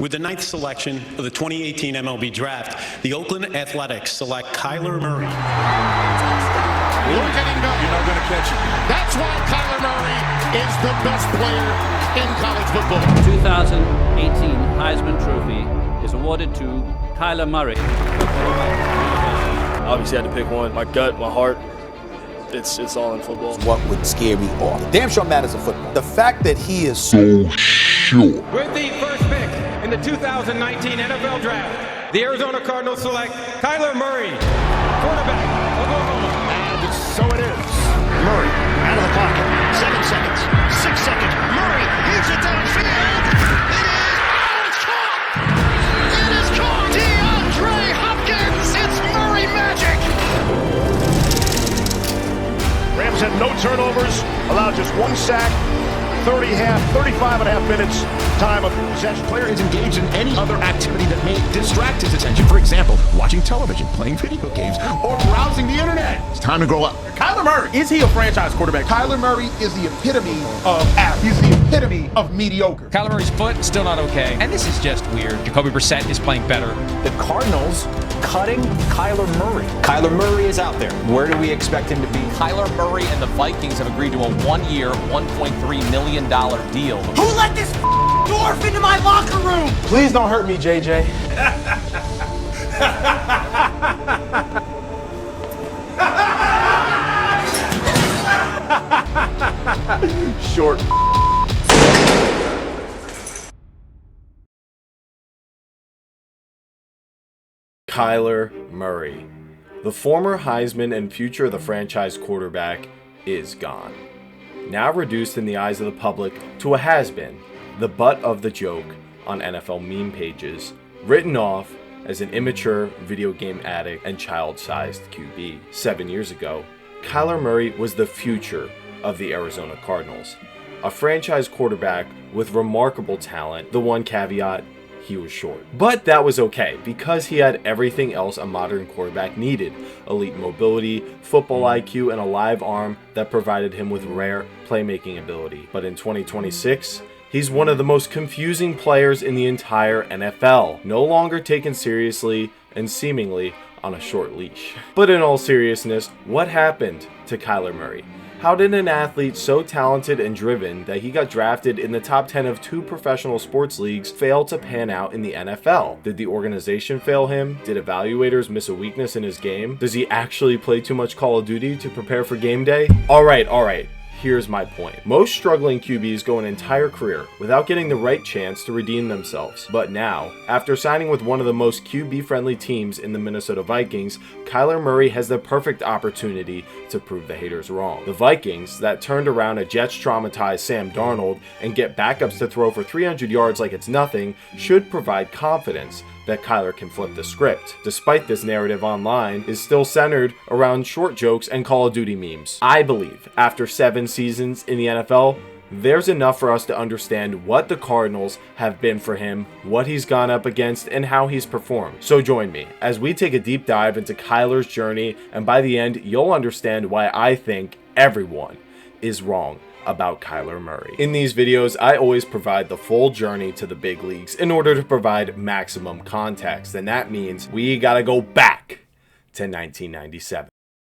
With the 9th selection of the 2018 MLB Draft, the Oakland Athletics select Kyler Murray. Look at him go. You're not going to catch him. That's why Kyler Murray is the best player in college football. 2018 Heisman Trophy is awarded to Kyler Murray. Obviously, I had to pick one. My gut, my heart. It's all in football. What would scare me off? Damn sure matters in football. The fact that he is so sure. With the first pick in the 2019 NFL Draft, the Arizona Cardinals select Kyler Murray, quarterback, Oklahoma. And so it is. Murray out of the pocket. 7 seconds. 6 seconds. Murray heaves it downfield. It's caught. It is caught. DeAndre Hopkins. It's Murray magic. Rams had no turnovers, allowed just 1 sack, 35 and a half minutes time of possession. Player is engaged in any other activity that may distract his attention. For example, watching television, playing video games, or browsing the internet. It's time to grow up. Kyler Murray, is he a franchise quarterback? Kyler Murray is the epitome of average. He's the epitome of mediocre. Kyler Murray's foot, still not okay. And this is just weird. Jacoby Brissett is playing better. The Cardinals cutting Kyler Murray. Kyler Murray is out there. Where do we expect him to be? Kyler Murray and the Vikings have agreed to a 1-year, $1.3 million deal. Who let this dwarf into my locker room? Please don't hurt me, JJ. Short. Kyler Murray. The former Heisman and future of the franchise quarterback is gone. Now reduced in the eyes of the public to a has-been, the butt of the joke on NFL meme pages, written off as an immature video game addict and child-sized QB. 7 years ago, Kyler Murray was the future of the Arizona Cardinals. A franchise quarterback with remarkable talent, the one caveat, he was short. But that was okay, because he had everything else a modern quarterback needed: elite mobility, football IQ, and a live arm that provided him with rare playmaking ability. But in 2026, he's one of the most confusing players in the entire NFL, no longer taken seriously and seemingly on a short leash. But in all seriousness, what happened to Kyler Murray? How did an athlete so talented and driven that he got drafted in the top 10 of 2 professional sports leagues fail to pan out in the NFL? Did the organization fail him? Did evaluators miss a weakness in his game? Does he actually play too much Call of Duty to prepare for game day? Alright. Here's my point. Most struggling QBs go an entire career without getting the right chance to redeem themselves. But now, after signing with one of the most QB-friendly teams in the Minnesota Vikings, Kyler Murray has the perfect opportunity to prove the haters wrong. The Vikings, that turned around a Jets-traumatized Sam Darnold and get backups to throw for 300 yards like it's nothing, should provide confidence that Kyler can flip the script, despite this narrative online is still centered around short jokes and Call of Duty memes. I believe, after 7 seasons in the NFL, there's enough for us to understand what the Cardinals have been for him, what he's gone up against, and how he's performed. So join me as we take a deep dive into Kyler's journey, and by the end, you'll understand why I think everyone is wrong about Kyler Murray. In these videos, I always provide the full journey to the big leagues in order to provide maximum context, and that means we gotta go back to 1997.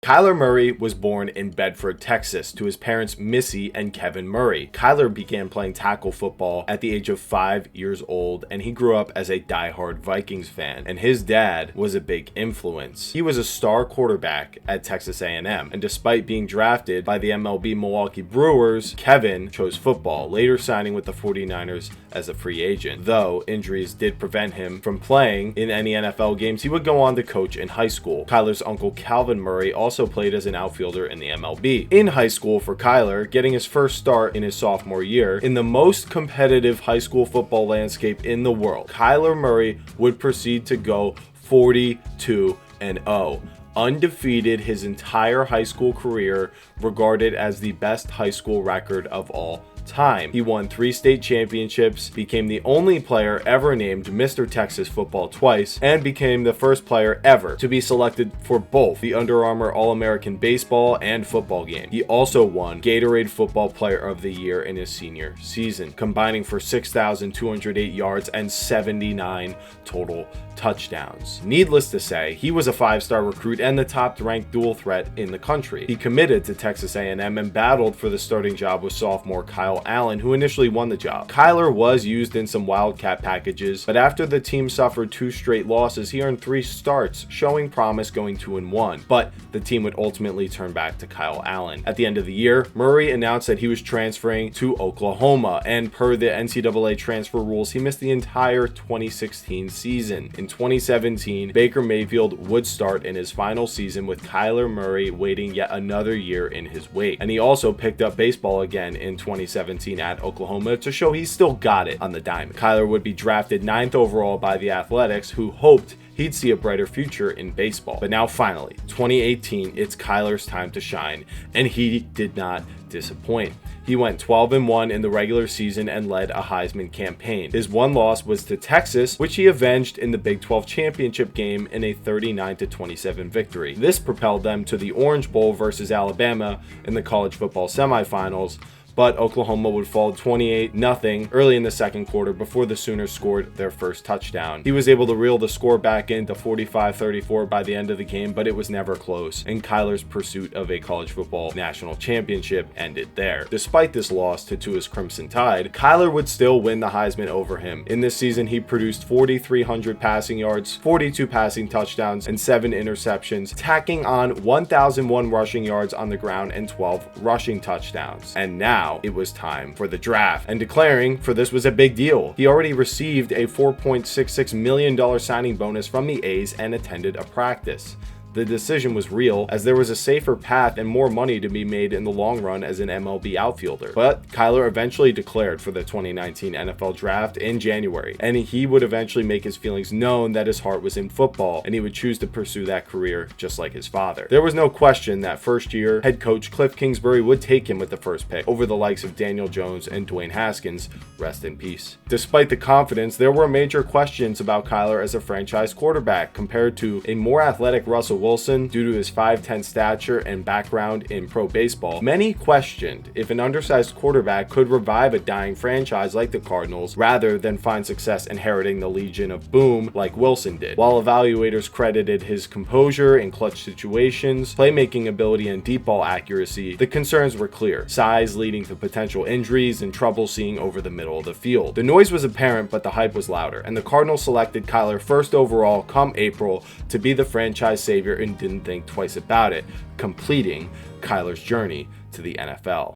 Kyler Murray was born in Bedford, Texas, to his parents Missy and Kevin Murray. Kyler began playing tackle football at the age of 5 years old, and he grew up as a diehard Vikings fan, and his dad was a big influence. He was a star quarterback at Texas A&M, and despite being drafted by the MLB Milwaukee Brewers, Kevin chose football, later signing with the 49ers as a free agent. Though injuries did prevent him from playing in any NFL games, he would go on to coach in high school. Kyler's uncle Calvin Murray also played as an outfielder in the MLB. In high school for Kyler, getting his first start in his sophomore year in the most competitive high school football landscape in the world, Kyler Murray would proceed to go 42-0. Undefeated his entire high school career, regarded as the best high school record of all time. He won 3 state championships, became the only player ever named Mr. Texas Football twice, and became the first player ever to be selected for both the Under Armour All-American Baseball and Football game. He also won Gatorade Football Player of the Year in his senior season, combining for 6,208 yards and 79 total touchdowns. Needless to say, he was a 5-star recruit and the top-ranked dual threat in the country. He committed to Texas A&M and battled for the starting job with sophomore Kyle Allen, who initially won the job. Kyler was used in some Wildcat packages, but after the team suffered 2 straight losses, he earned 3 starts, showing promise going 2-1. But the team would ultimately turn back to Kyle Allen. At the end of the year, Murray announced that he was transferring to Oklahoma, and per the NCAA transfer rules, he missed the entire 2016 season. In 2017, Baker Mayfield would start in his final season with Kyler Murray waiting yet another year in his wake. And he also picked up baseball again in 2017 at Oklahoma to show he still got it on the diamond. Kyler would be drafted 9th overall by the Athletics, who hoped he'd see a brighter future in baseball. But now finally, 2018, it's Kyler's time to shine, and he did not disappoint. He went 12-1 in the regular season and led a Heisman campaign. His one loss was to Texas, which he avenged in the Big 12 championship game in a 39-27 victory. This propelled them to the Orange Bowl versus Alabama in the college football semifinals, but Oklahoma would fall 28-0 early in the second quarter before the Sooners scored their first touchdown. He was able to reel the score back into 45-34 by the end of the game, but it was never close, and Kyler's pursuit of a college football national championship ended there. Despite this loss to his Crimson Tide, Kyler would still win the Heisman over him. In this season, he produced 4,300 passing yards, 42 passing touchdowns, and 7 interceptions, tacking on 1,001 rushing yards on the ground and 12 rushing touchdowns. And now it was time for the draft, and declaring for this was a big deal. He already received a $4.66 million signing bonus from the A's and attended a practice. The decision was real, as there was a safer path and more money to be made in the long run as an MLB outfielder. But Kyler eventually declared for the 2019 NFL Draft in January, and he would eventually make his feelings known that his heart was in football, and he would choose to pursue that career just like his father. There was no question that first-year head coach Cliff Kingsbury would take him with the first pick over the likes of Daniel Jones and Dwayne Haskins, rest in peace. Despite the confidence, there were major questions about Kyler as a franchise quarterback compared to a more athletic Russell Wilson due to his 5'10" stature and background in pro baseball. Many questioned if an undersized quarterback could revive a dying franchise like the Cardinals rather than find success inheriting the Legion of Boom like Wilson did. While evaluators credited his composure in clutch situations, playmaking ability, and deep ball accuracy, the concerns were clear: size leading to potential injuries and trouble seeing over the middle of the field. The noise was apparent, but the hype was louder, and the Cardinals selected Kyler first overall come April to be the franchise savior and didn't think twice about it, completing Kyler's journey to the NFL.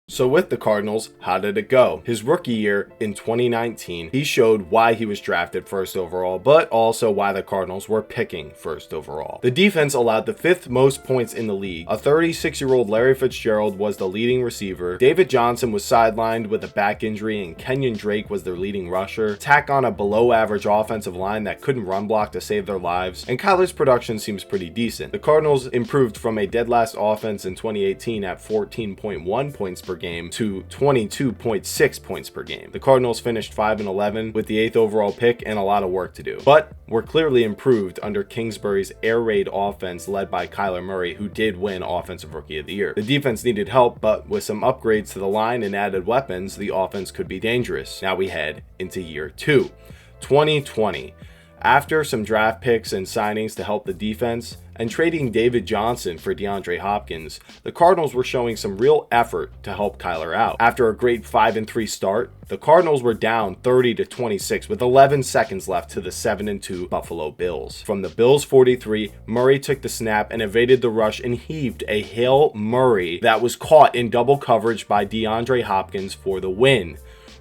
So with the Cardinals, how did it go? His rookie year in 2019, he showed why he was drafted first overall, but also why the Cardinals were picking first overall. The defense allowed the 5th most points in the league. A 36-year-old Larry Fitzgerald was the leading receiver. David Johnson was sidelined with a back injury, and Kenyon Drake was their leading rusher. Tack on a below-average offensive line that couldn't run block to save their lives, and Kyler's production seems pretty decent. The Cardinals improved from a dead last offense in 2018 at 14.1 points per game to 22.6 points per game. The Cardinals finished 5-11 with the 8th overall pick and a lot of work to do, but were clearly improved under Kingsbury's air raid offense led by Kyler Murray, who did win Offensive Rookie of the Year. The defense needed help, but with some upgrades to the line and added weapons, the offense could be dangerous. Now we head into year 2, 2020. After some draft picks and signings to help the defense, and trading David Johnson for DeAndre Hopkins, the Cardinals were showing some real effort to help Kyler out. After a great 5-3 start, the Cardinals were down 30-26 with 11 seconds left to the 7-2 Buffalo Bills. From the Bills' 43, Murray took the snap and evaded the rush and heaved a Hail Murray that was caught in double coverage by DeAndre Hopkins for the win,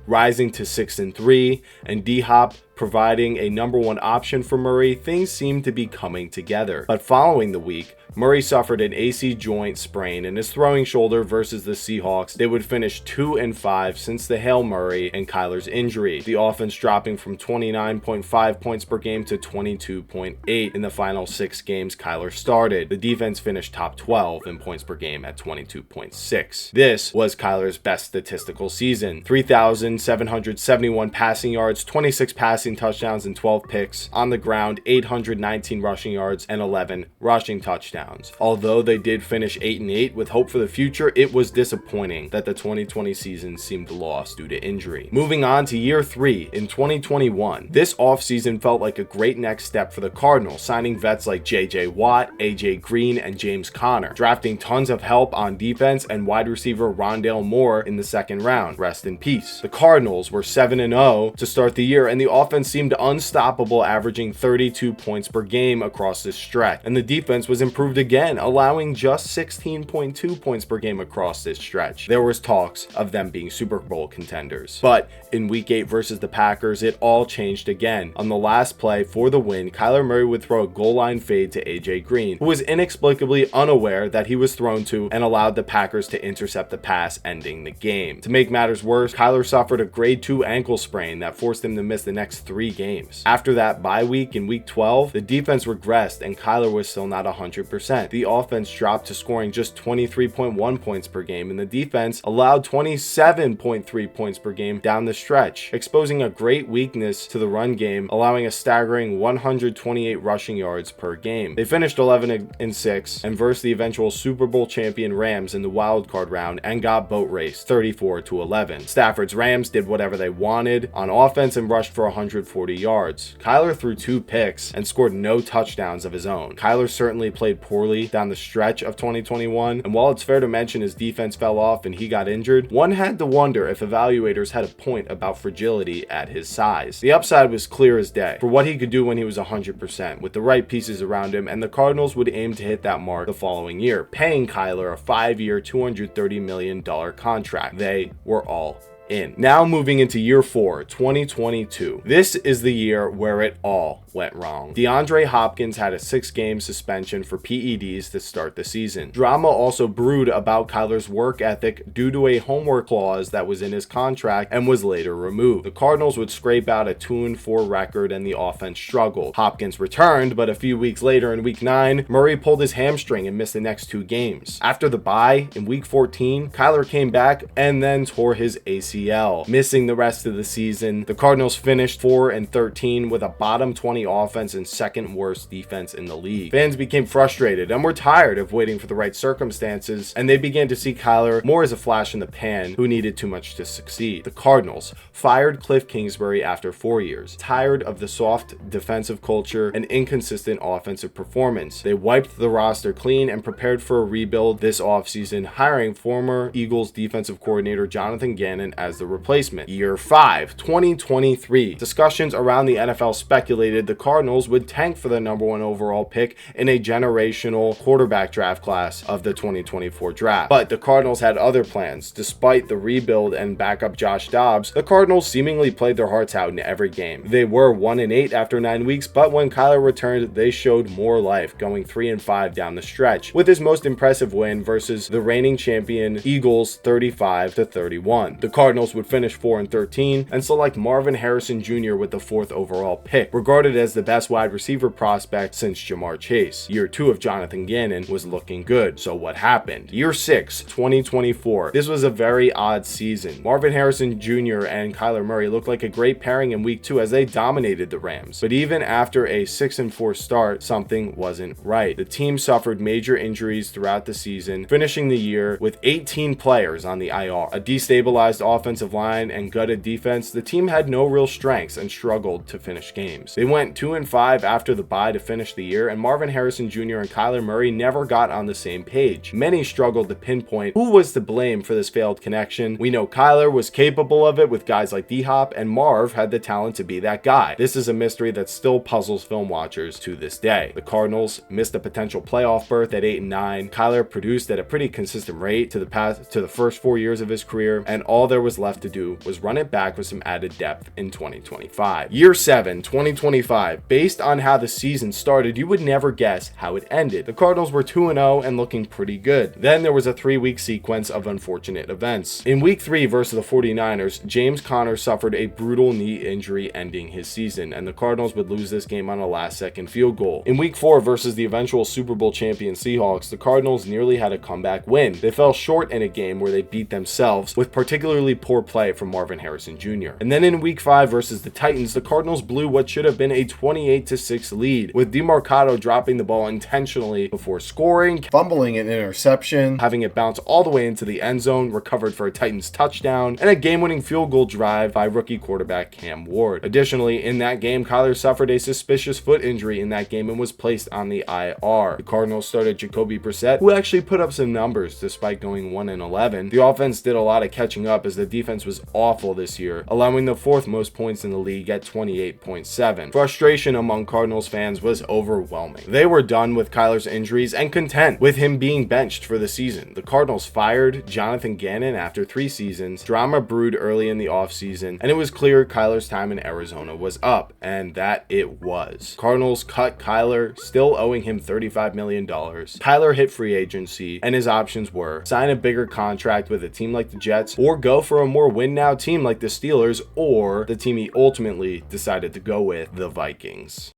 rising to 6-3, and D-Hop providing a number one option for Murray, things seemed to be coming together. But following the week, Murray suffered an AC joint sprain in his throwing shoulder versus the Seahawks. They would finish 2-5 since the Hail Murray and Kyler's injury. The offense dropping from 29.5 points per game to 22.8 in the final 6 games Kyler started. The defense finished top 12 in points per game at 22.6. This was Kyler's best statistical season. 3,771 passing yards, 26 passing touchdowns and 12 picks. On the ground, 819 rushing yards and 11 rushing touchdowns. Although they did finish 8-8 with hope for the future, it was disappointing that the 2020 season seemed lost due to injury. Moving on to year 3 in 2021. This offseason felt like a great next step for the Cardinals, signing vets like J.J. Watt, A.J. Green, and James Conner, drafting tons of help on defense and wide receiver Rondale Moore in the second round. Rest in peace. The Cardinals were 7-0 to start the year, and the offense seemed unstoppable, averaging 32 points per game across this stretch, and the defense was improved again, allowing just 16.2 points per game across this stretch. There was talks of them being Super Bowl contenders. But in week 8 versus the Packers, it all changed again. On the last play for the win, Kyler Murray would throw a goal line fade to A.J. Green, who was inexplicably unaware that he was thrown to, and allowed the Packers to intercept the pass, ending the game. To make matters worse, Kyler suffered a grade 2 ankle sprain that forced him to miss the next 3 games. After that bye week in week 12, the defense regressed and Kyler was still not 100%. The offense dropped to scoring just 23.1 points per game, and the defense allowed 27.3 points per game down the stretch, exposing a great weakness to the run game, allowing a staggering 128 rushing yards per game. They finished 11-6 and versed the eventual Super Bowl champion Rams in the wild card round and got boat raced 34-11. Stafford's Rams did whatever they wanted on offense and rushed for 140 yards. Kyler threw 2 picks and scored no touchdowns of his own. Kyler certainly played poorly down the stretch of 2021, and while it's fair to mention his defense fell off and he got injured, one had to wonder if evaluators had a point about fragility at his size. The upside was clear as day for what he could do when he was 100%, with the right pieces around him, and the Cardinals would aim to hit that mark the following year, paying Kyler a 5-year, $230 million contract. They were all in. Now moving into year 4, 2022. This is the year where it all went wrong. DeAndre Hopkins had a 6-game suspension for PEDs to start the season. Drama also brewed about Kyler's work ethic due to a homework clause that was in his contract and was later removed. The Cardinals would scrape out a 2-4 record and the offense struggled. Hopkins returned, but a few weeks later in week 9, Murray pulled his hamstring and missed the next 2 games. After the bye in week 14, Kyler came back and then tore his ACL, missing the rest of the season. The Cardinals finished 4-13 with a bottom 20 offense and second worst defense in the league. Fans became frustrated and were tired of waiting for the right circumstances, and they began to see Kyler more as a flash in the pan who needed too much to succeed. The Cardinals fired Cliff Kingsbury after 4 years, tired of the soft defensive culture and inconsistent offensive performance. They wiped the roster clean and prepared for a rebuild this offseason, hiring former Eagles defensive coordinator Jonathan Gannon as the replacement. Year 5, 2023. Discussions around the NFL speculated the Cardinals would tank for the number 1 overall pick in a generational quarterback draft class of the 2024 draft. But the Cardinals had other plans. Despite the rebuild and backup Josh Dobbs, the Cardinals seemingly played their hearts out in every game. They were 1-8 after 9 weeks, but when Kyler returned, they showed more life, going 3-5 down the stretch, with his most impressive win versus the reigning champion Eagles 35-31. The Cardinals would finish 4-13 and select Marvin Harrison Jr. with the 4th overall pick, regarded as the best wide receiver prospect since Jamar Chase. Year 2 of Jonathan Gannon was looking good. So what happened? Year 6, 2024. This was a very odd season. Marvin Harrison Jr. and Kyler Murray looked like a great pairing in week 2 as they dominated the Rams. But even after a 6-4 start, something wasn't right. The team suffered major injuries throughout the season, finishing the year with 18 players on the IR. A destabilized offensive line and gutted defense, the team had no real strengths and struggled to finish games. They went 2-5 after the bye to finish the year, and Marvin Harrison Jr. and Kyler Murray never got on the same page. Many struggled to pinpoint who was to blame for this failed connection. We know Kyler was capable of it with guys like D-Hop, and Marv had the talent to be that guy. This is a mystery that still puzzles film watchers to this day. The Cardinals missed a potential playoff berth at 8-9. Kyler produced at a pretty consistent rate to the first 4 years of his career, and all there was was left to do was run it back with some added depth in 2025. Year 7, 2025. Based on how the season started, you would never guess how it ended. The Cardinals were 2-0 and looking pretty good. Then there was a 3-week sequence of unfortunate events. In week 3 versus the 49ers, James Conner suffered a brutal knee injury ending his season, and the Cardinals would lose this game on a last-second field goal. In week 4 versus the eventual Super Bowl champion Seahawks, the Cardinals nearly had a comeback win. They fell short in a game where they beat themselves with particularly poor play from Marvin Harrison Jr. And then in week 5 versus the Titans, the Cardinals blew what should have been a 28-6 lead, with DeMarcado dropping the ball intentionally before scoring, fumbling an interception, having it bounce all the way into the end zone, recovered for a Titans touchdown, and a game-winning field goal drive by rookie quarterback Cam Ward. Additionally, in that game, Kyler suffered a suspicious foot injury in that game and was placed on the IR. The Cardinals started Jacoby Brissett, who actually put up some numbers despite going 1-11. The offense did a lot of catching up as the defense was awful this year, allowing the 4th most points in the league at 28.7. Frustration among Cardinals fans was overwhelming. They were done with Kyler's injuries and content with him being benched for the season. The Cardinals fired Jonathan Gannon after 3 seasons. Drama brewed early in the offseason, and it was clear Kyler's time in Arizona was up, and that it was. Cardinals cut Kyler, still owing him $35 million. Kyler hit free agency, and his options were sign a bigger contract with a team like the Jets, or go for a more win-now team like the Steelers, or the team he ultimately decided to go with, the Vikings.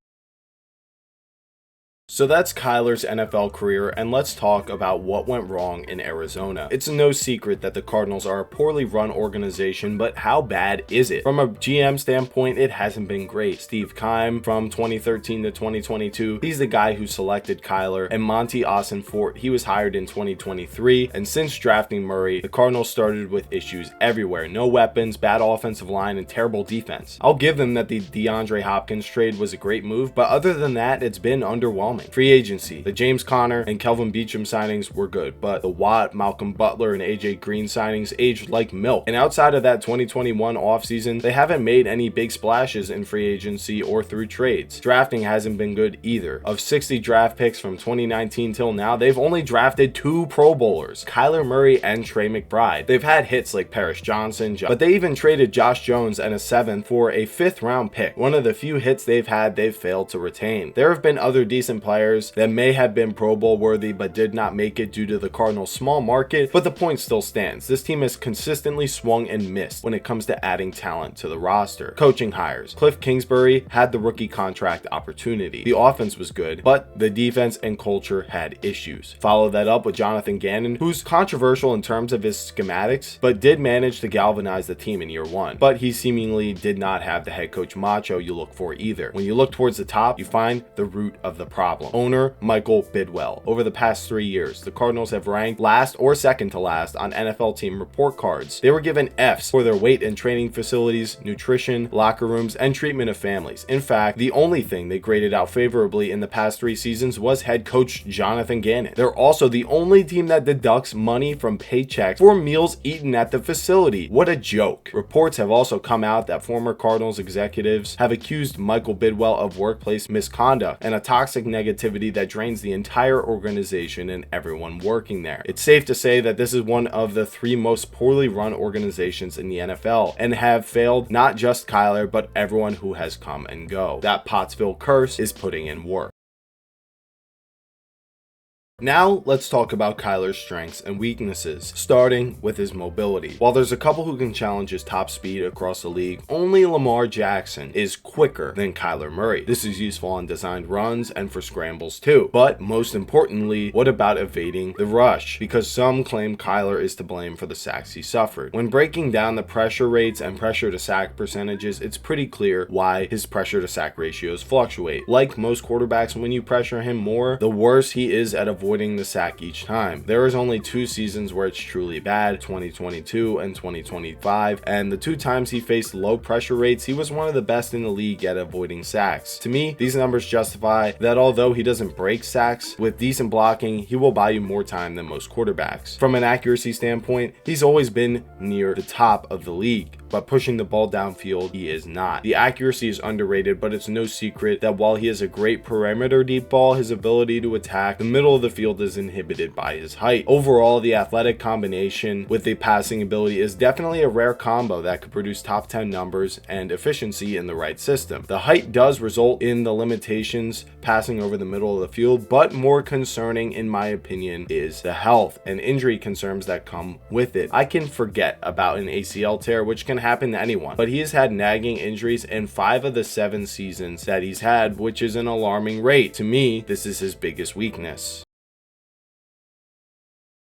So that's Kyler's NFL career, and let's talk about what went wrong in Arizona. It's no secret that the Cardinals are a poorly run organization, but how bad is it? From a GM standpoint, it hasn't been great. Steve Keim, from 2013 to 2022, he's the guy who selected Kyler, and Monty Ossenfort, he was hired in 2023, and since drafting Murray, the Cardinals started with issues everywhere. No weapons, bad offensive line, and terrible defense. I'll give them that the DeAndre Hopkins trade was a great move, but other than that, it's been underwhelming. Free agency. The James Conner and Kelvin Beachum signings were good, but the Watt, Malcolm Butler, and AJ Green signings aged like milk. And outside of that 2021 offseason, they haven't made any big splashes in free agency or through trades. Drafting hasn't been good either. Of 60 draft picks from 2019 till now, they've only drafted 2 Pro Bowlers, Kyler Murray and Trey McBride. They've had hits like Paris Johnson, but they even traded Josh Jones and a 7th for a 5th round pick. One of the few hits they've had, they've failed to retain. There have been other decent players that may have been Pro Bowl worthy but did not make it due to the Cardinals' small market, but the point still stands. This team has consistently swung and missed when it comes to adding talent to the roster. Coaching hires. Cliff Kingsbury had the rookie contract opportunity. The offense was good, but the defense and culture had issues. Follow that up with Jonathan Gannon, who's controversial in terms of his schematics, but did manage to galvanize the team in year 1. But he seemingly did not have the head coach macho you look for either. When you look towards the top, you find the root of the problem. Owner Michael Bidwell. Over the past 3 years, the Cardinals have ranked last or second to last on NFL team report cards. They were given Fs for their weight and training facilities, nutrition, locker rooms, and treatment of families. In fact, the only thing they graded out favorably in the past 3 seasons was head coach Jonathan Gannon. They're also the only team that deducts money from paychecks for meals eaten at the facility. What a joke. Reports have also come out that former Cardinals executives have accused Michael Bidwell of workplace misconduct and a toxic negativity that drains the entire organization and everyone working there. It's safe to say that this is one of the 3 most poorly run organizations in the NFL and have failed not just Kyler, but everyone who has come and go. That Pottsville curse is putting in work. Now, let's talk about Kyler's strengths and weaknesses, starting with his mobility. While there's a couple who can challenge his top speed across the league, only Lamar Jackson is quicker than Kyler Murray. This is useful on designed runs and for scrambles too. But most importantly, what about evading the rush? Because some claim Kyler is to blame for the sacks he suffered. When breaking down the pressure rates and pressure to sack percentages, it's pretty clear why his pressure to sack ratios fluctuate. Like most quarterbacks, when you pressure him more, the worse he is at avoiding the sack each time. There is only 2 seasons where it's truly bad, 2022 and 2025, and the 2 times he faced low pressure rates, he was one of the best in the league at avoiding sacks. To me, these numbers justify that although he doesn't break sacks, with decent blocking, he will buy you more time than most quarterbacks. From an accuracy standpoint, he's always been near the top of the league. but pushing the ball downfield, he is not. The accuracy is underrated, but it's no secret that while he has a great perimeter deep ball, his ability to attack the middle of the field is inhibited by his height. Overall, the athletic combination with the passing ability is definitely a rare combo that could produce top 10 numbers and efficiency in the right system. The height does result in the limitations passing over the middle of the field, but more concerning in my opinion is the health and injury concerns that come with it. I can forget about an ACL tear, which can happen to anyone, but he has had nagging injuries in 5 of the 7 seasons that he's had, which is an alarming rate. To me, this is his biggest weakness.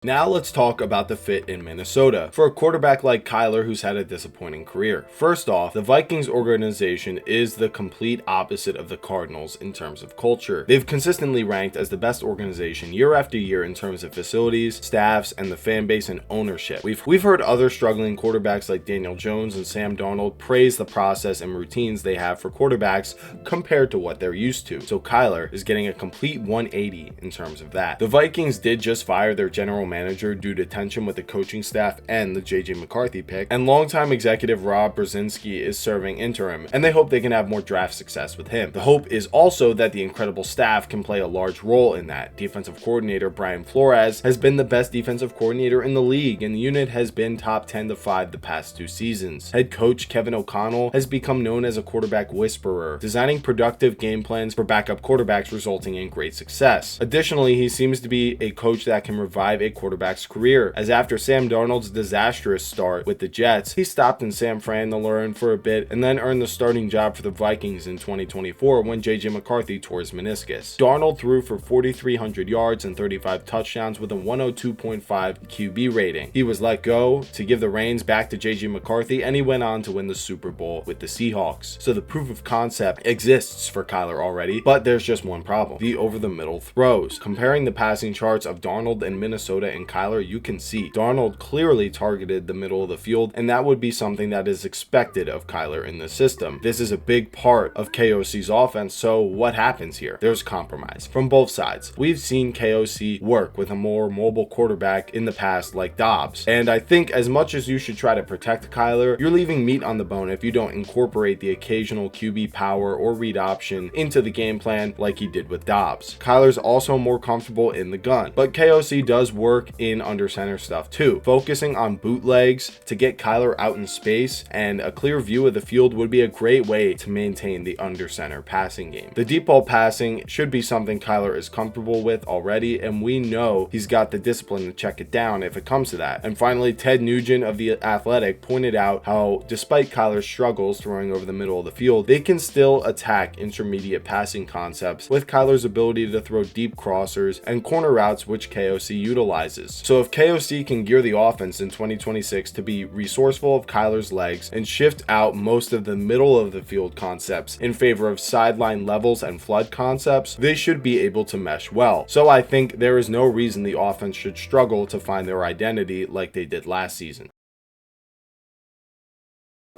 Now let's talk about the fit in Minnesota for a quarterback like Kyler who's had a disappointing career. First off, the Vikings organization is the complete opposite of the Cardinals in terms of culture. They've consistently ranked as the best organization year after year in terms of facilities, staffs, and the fan base and ownership. We've heard other struggling quarterbacks like Daniel Jones and Sam Darnold praise the process and routines they have for quarterbacks compared to what they're used to. So Kyler is getting a complete 180 in terms of that. The Vikings did just fire their general manager due to tension with the coaching staff and the JJ McCarthy pick, and longtime executive Rob Brzezinski is serving interim, and they hope they can have more draft success with him. The hope is also that the incredible staff can play a large role in that. Defensive coordinator Brian Flores has been the best defensive coordinator in the league, and the unit has been top 10 to 5 the past 2 seasons. Head coach Kevin O'Connell has become known as a quarterback whisperer, designing productive game plans for backup quarterbacks resulting in great success. Additionally, he seems to be a coach that can revive a quarterback's career, as after Sam Darnold's disastrous start with the Jets, he stopped in San Fran to learn for a bit and then earned the starting job for the Vikings in 2024 when JJ McCarthy tore his meniscus. Darnold threw for 4,300 yards and 35 touchdowns with a 102.5 QB rating. He was let go to give the reins back to JJ McCarthy, and he went on to win the Super Bowl with the Seahawks. So the proof of concept exists for Kyler already, but there's just one problem: the over-the-middle throws. Comparing the passing charts of Darnold in Minnesota and Kyler, you can see Darnold clearly targeted the middle of the field, and that would be something that is expected of Kyler in the system. This is a big part of KOC's offense, so what happens here? There's compromise from both sides. We've seen KOC work with a more mobile quarterback in the past like Dobbs, and I think as much as you should try to protect Kyler, you're leaving meat on the bone if you don't incorporate the occasional QB power or read option into the game plan like he did with Dobbs. Kyler's also more comfortable in the gun, but KOC does work in under center stuff too. Focusing on bootlegs to get Kyler out in space and a clear view of the field would be a great way to maintain the under center passing game. The deep ball passing should be something Kyler is comfortable with already, and we know he's got the discipline to check it down if it comes to that. And finally, Ted Nugent of The Athletic pointed out how despite Kyler's struggles throwing over the middle of the field, they can still attack intermediate passing concepts with Kyler's ability to throw deep crossers and corner routes, which KOC utilizes. So if KOC can gear the offense in 2026 to be resourceful of Kyler's legs and shift out most of the middle of the field concepts in favor of sideline levels and flood concepts, they should be able to mesh well. So I think there is no reason the offense should struggle to find their identity like they did last season.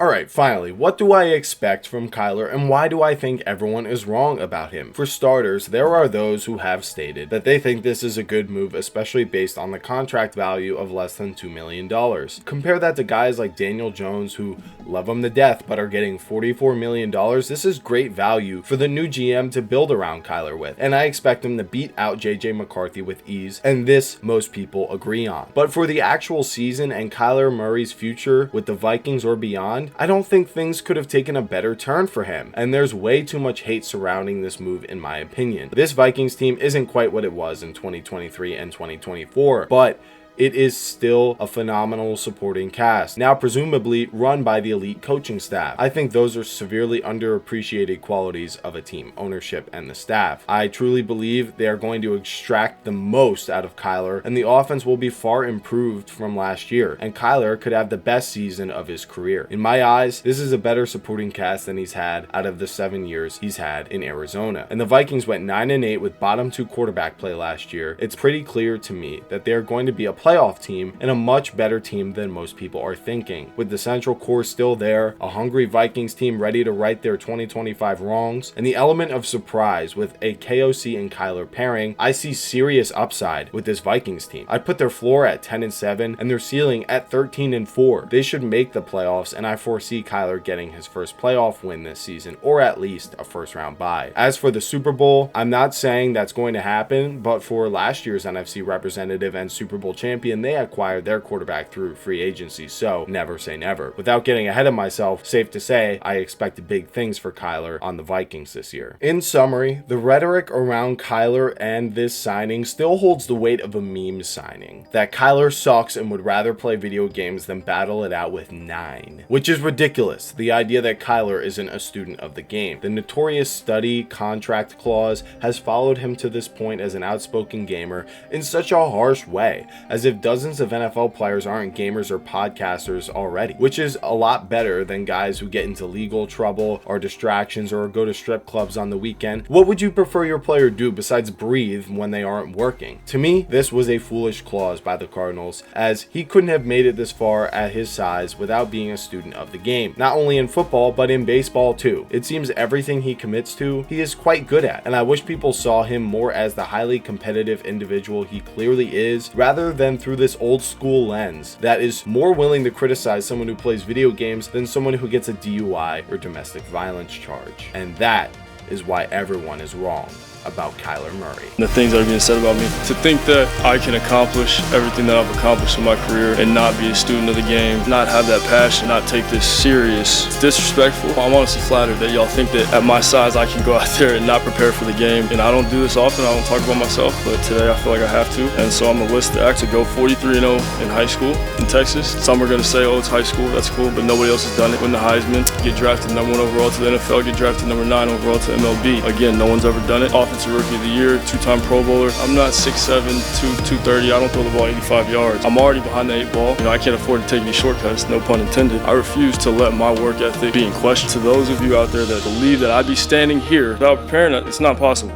Alright, finally, what do I expect from Kyler, and why do I think everyone is wrong about him? For starters, there are those who have stated that they think this is a good move, especially based on the contract value of less than $2 million. Compare that to guys like Daniel Jones, who love him to death but are getting $44 million. This is great value for the new GM to build around Kyler with, and I expect him to beat out JJ McCarthy with ease, and this most people agree on. But for the actual season and Kyler Murray's future with the Vikings or beyond, I don't think things could have taken a better turn for him, and there's way too much hate surrounding this move in my opinion. This Vikings team isn't quite what it was in 2023 and 2024, but it is still a phenomenal supporting cast, now presumably run by the elite coaching staff. I think those are severely underappreciated qualities of a team: ownership and the staff. I truly believe they are going to extract the most out of Kyler, and the offense will be far improved from last year, and Kyler could have the best season of his career. In my eyes, this is a better supporting cast than he's had out of the 7 years he's had in Arizona. And the Vikings went 9-8 with bottom 2 quarterback play last year. It's pretty clear to me that they're going to be a playoff team and a much better team than most people are thinking. With the central core still there, a hungry Vikings team ready to right their 2025 wrongs, and the element of surprise with a KOC and Kyler pairing, I see serious upside with this Vikings team. I put their floor at 10-7 and their ceiling at 13-4. They should make the playoffs, and I foresee Kyler getting his first playoff win this season, or at least a first round bye. As for the Super Bowl, I'm not saying that's going to happen, but for last year's NFC representative and Super Bowl champion, they acquired their quarterback through free agency, so never say never. Without getting ahead of myself, safe to say I expect big things for Kyler on the Vikings this year. In summary, the rhetoric around Kyler and this signing still holds the weight of a meme signing, that Kyler sucks and would rather play video games than battle it out with 9, which is ridiculous. The idea that Kyler isn't a student of the game. The notorious study contract clause has followed him to this point as an outspoken gamer in such a harsh way, as if dozens of NFL players aren't gamers or podcasters already, which is a lot better than guys who get into legal trouble or distractions or go to strip clubs on the weekend. What would you prefer your player do besides breathe when they aren't working? To me, this was a foolish clause by the Cardinals, as he couldn't have made it this far at his size without being a student of the game, not only in football but in baseball too. It seems everything he commits to, he is quite good at, and I wish people saw him more as the highly competitive individual he clearly is, rather than through this old school lens that is more willing to criticize someone who plays video games than someone who gets a DUI or domestic violence charge. And that is why everyone is wrong about Kyler Murray. The things that are being said about me, to think that I can accomplish everything that I've accomplished in my career and not be a student of the game, not have that passion, not take this serious, it's disrespectful. I'm honestly flattered that y'all think that at my size I can go out there and not prepare for the game. And I don't do this often, I don't talk about myself, but today I feel like I have to. And so I'm gonna list the acts to go 43-0 in high school in Texas. Some are gonna say, oh, it's high school, that's cool, but nobody else has done it. Win the Heisman, get drafted #1 overall to the NFL, get drafted #9 overall to MLB. Again, no one's ever done it. Offensive Rookie of the Year, 2-time Pro Bowler. I'm not 6'7", 230. I don't throw the ball 85 yards. I'm already behind the 8 ball. I can't afford to take any shortcuts, no pun intended. I refuse to let my work ethic be in question. To those of you out there that believe that I'd be standing here without preparing, it's not possible.